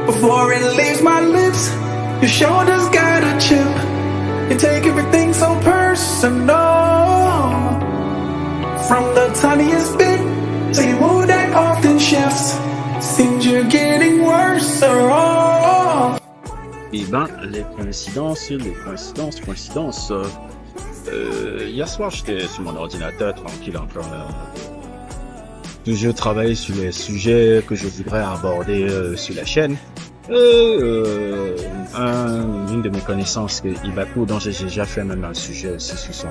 Before it leaves my lips, your shoulders got a chip. You take everything so personal. From the tiniest bit to your mood that often shifts. Seems you're getting worse off. Eh ben, les coïncidences. Hier soir, j'étais sur mon ordinateur, tranquille encore. Je travaille sur les sujets que je voudrais aborder sur la chaîne. Une de mes connaissances, Ibaku, dont j'ai déjà fait même un sujet aussi sur son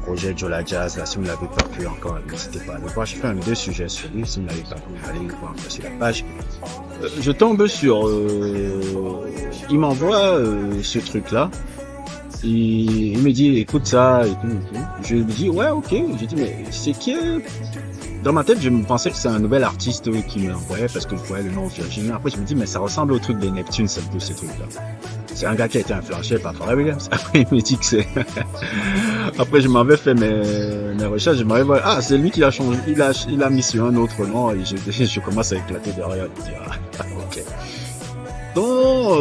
projet Jola Jazz. Là, si vous ne l'avez pas pu encore, n'hésitez pas à le voir. J'ai fait 2 sujets sur lui. Si vous ne l'avez pas pu, allez le voir sur la page. Je tombe sur... il m'envoie ce truc-là. Il me dit, écoute ça, et tout. Je lui dis, ouais, ok. J'ai dit, mais c'est qui? Dans ma tête, je me pensais que c'est un nouvel artiste qui me l'envoyait parce que je voyais le nom Virginia. Après, je me dis, mais ça ressemble au truc des Neptunes, un peu, ces trucs-là. C'est un gars qui a été influencé par Pharrell Williams. Après, il me dit que c'est... Après, je m'avais fait mes recherches, je m'avais dit, ah, c'est lui qui a changé, il a mis sur un autre nom, et je commence à éclater derrière, je dis, ah, ok. Donc,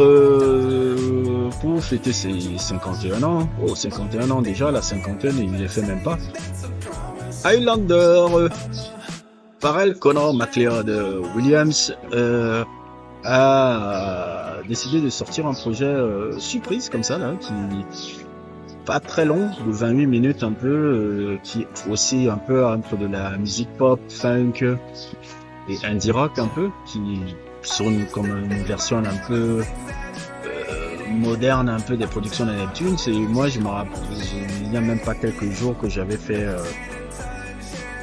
pour fêter ses 51 ans, 51 ans déjà, la cinquantaine, il ne les fait même pas. Highlander, Pharrell Connor McLeod Williams a décidé de sortir un projet surprise comme ça, là, qui pas très long, de 28 minutes un peu, qui est aussi un peu entre de la musique pop, funk et indie rock un peu, qui sonne comme une version un peu moderne, un peu des productions de Neptune. Et moi, je me rappelle, il n'y a même pas quelques jours que j'avais fait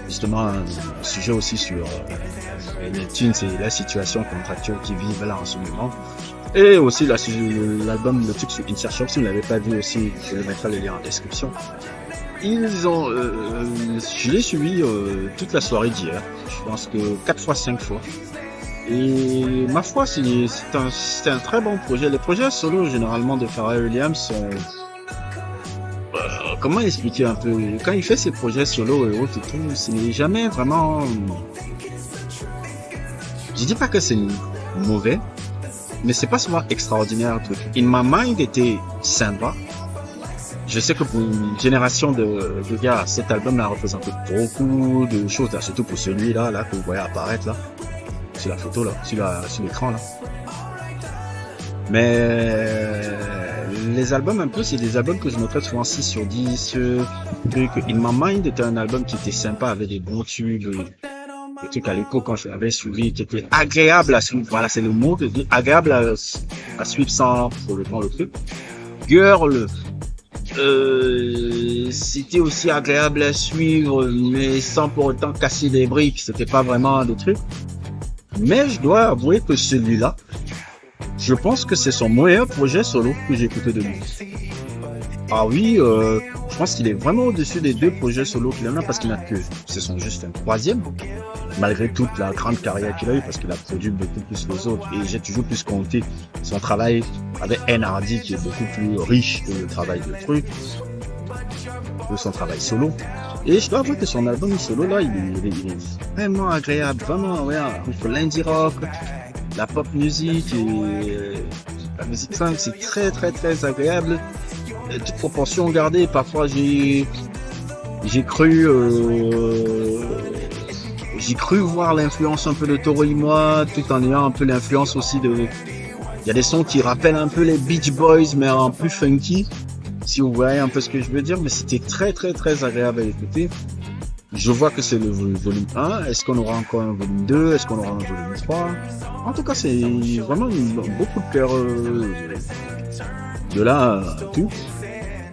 justement un sujet aussi sur les Neptunes et la situation contractuelle qu'ils vivent là en ce moment. Et aussi l'album, le truc sur Insert Shop, si vous ne l'avez pas vu aussi, je le mettrai le lien en description. Ils ont, je l'ai suivi toute la soirée d'hier, je pense que 4 fois, 5 fois. Et ma foi, c'est un très bon projet. Les projets solo généralement de Pharrell Williams sont... comment expliquer un peu? Quand il fait ses projets solo et autres, ce n'est jamais vraiment... Je dis pas que c'est mauvais, mais c'est pas souvent extraordinaire le truc. In My Mind était sympa. Je sais que pour une génération de gars, cet album a représenté beaucoup de choses, là, surtout pour celui-là, là, que vous voyez apparaître là. Sur la photo là, sur l'écran là. Mais les albums un peu, c'est des albums que je noterais souvent 6 sur 10. In My Mind était un album qui était sympa, avec des bons tubes. Le truc à l'époque quand je l'avais suivi, qui était agréable à suivre. Voilà, c'est le mot, agréable à suivre sans pour le temps le truc. Girl, c'était aussi agréable à suivre, mais sans pour autant casser des briques. C'était pas vraiment des trucs. Mais je dois avouer que celui-là, je pense que c'est son meilleur projet solo que j'ai écouté de lui. Ah oui, je pense qu'il est vraiment au-dessus des 2 projets solo qu'il en a, parce qu'il n'a que, ce sont juste un 3e, malgré toute la grande carrière qu'il a eu, parce qu'il a produit beaucoup plus les autres. Et j'ai toujours plus compté son travail avec NRD, qui est beaucoup plus riche que le travail de truc, que son travail solo. Et je dois avouer que son album solo là, il est vraiment agréable, vraiment, ouais, entre l'indie rock, la pop music et la musique funk, c'est très très très agréable. Toute proportion gardée, parfois j'ai cru voir l'influence un peu de Toro y Moi, tout en ayant un peu l'influence aussi de... Il y a des sons qui rappellent un peu les Beach Boys, mais en plus funky. Si vous voyez un peu ce que je veux dire, mais c'était très très très agréable à écouter. Je vois que c'est le volume 1. Est-ce qu'on aura encore un volume 2? Est-ce qu'on aura un volume 3? En tout cas, c'est vraiment beaucoup de cœur de là à tout.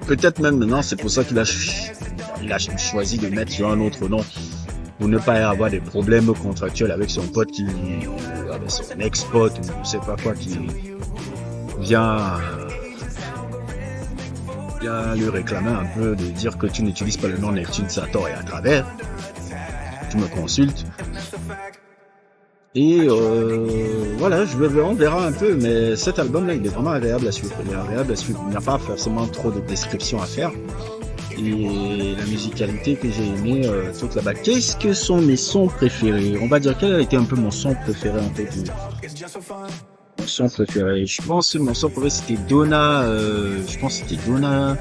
Peut-être même maintenant, c'est pour ça qu'il a choisi de mettre sur un autre nom, pour ne pas avoir des problèmes contractuels avec son pote avec son ex-pote, ou je sais pas quoi, qui vient lui réclamer un peu, de dire que tu n'utilises pas le nom Neptune à tort et à travers. Tu me consultes. Et voilà, on verra un peu, mais cet album-là, il est vraiment agréable à suivre. Il est agréable à suivre. Il n'y a pas forcément trop de descriptions à faire. Et la musicalité que j'ai aimée toute là-bas. Qu'est-ce que sont mes sons préférés? On va dire quel a été un peu mon son préféré en fait son préféré. Je pense que mon son préféré c'était Donna. Je pense que c'était Donna.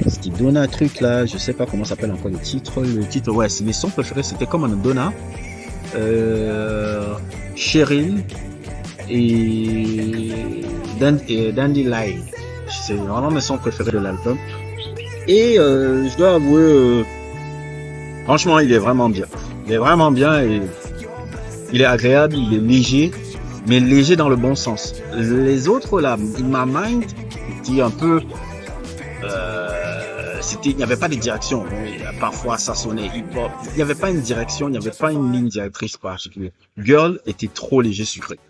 C'était Donna truc là. Je sais pas comment s'appelle encore le titre. Le titre, ouais, c'est mes sons préférés. C'était comme un Donna, Cheryl et Dandelion. C'est vraiment mes sons préférés de l'album. Et je dois avouer, franchement, il est vraiment bien. Il est vraiment bien et il est agréable, il est léger, mais léger dans le bon sens. Les autres là, In My Mind, c'était un peu, il n'y avait pas de direction. Parfois, ça sonnait hip-hop. Il n'y avait pas une direction, il n'y avait pas une ligne directrice particulière. Girl était trop léger sucré.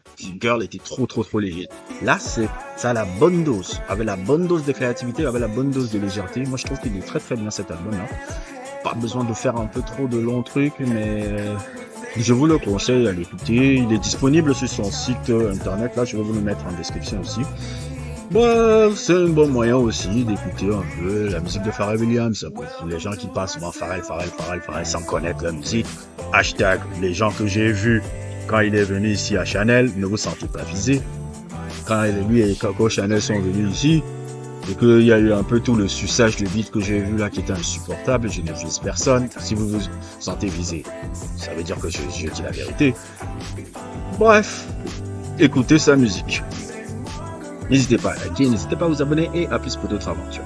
Girl était trop léger. Là, ça a la bonne dose. Avec la bonne dose de créativité, avec la bonne dose de légèreté. Moi, je trouve qu'il est très bien cet album-là. Pas besoin de faire un peu trop de longs trucs, mais je vous le conseille à l'écouter. Il est disponible sur son site internet. Là, je vais vous le mettre en description aussi. Bon, c'est un bon moyen aussi d'écouter un peu la musique de Pharrell Williams. Pour les gens qui passent souvent Pharrell sans connaître la musique. Hashtag les gens que j'ai vus quand il est venu ici à Chanel, ne vous sentez pas visé. Quand lui et Coco Chanel sont venus ici, et qu'il y a eu un peu tout le suçage de beat que j'ai vu là qui était insupportable, je ne vise personne. Si vous vous sentez visé, ça veut dire que je dis la vérité. Bref, écoutez sa musique. N'hésitez pas à liker, n'hésitez pas à vous abonner et à plus pour d'autres aventures.